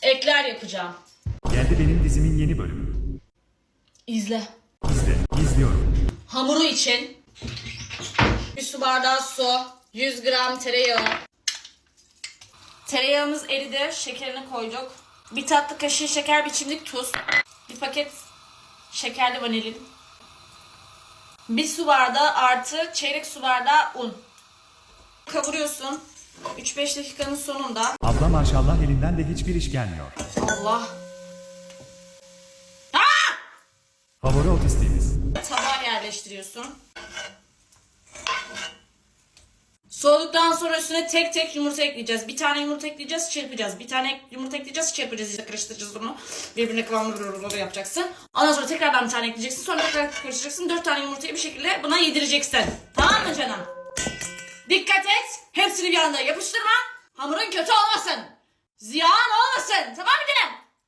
Ekler yapacağım. Geldi benim dizimin yeni bölümü. İzle. İzliyorum. Hamuru için 1 su bardağı su, 100 gram tereyağı. Tereyağımız eridi, şekerini koyduk. 1 tatlı kaşığı şeker, 1 çimdik tuz. 1 paket şekerli vanilin. 1 su bardağı artı çeyrek su bardağı un. Kavuruyorsun. 3-5 dakikanın sonunda. Abla maşallah elinden de hiçbir iş gelmiyor. Allah. Favori otistiğimiz. Tabağa yerleştiriyorsun. Soğuduktan sonra üstüne tek tek yumurta ekleyeceğiz. Bir tane yumurta ekleyeceğiz, çırpacağız. Bir tane yumurta ekleyeceğiz, çırpacağız. İşte karıştıracağız onu. Birbirine kıvamlı yapacaksın. Ondan sonra tekrardan bir tane ekleyeceksin. Sonra tekrar karıştıracaksın. 4 tane yumurtayı bir şekilde buna yedireceksin. Tamam mı canım? Dikkat et. Hepsini bir anda yapıştırma. Hamurun kötü olmasın. Ziyan olmasın. Tamam mı canım?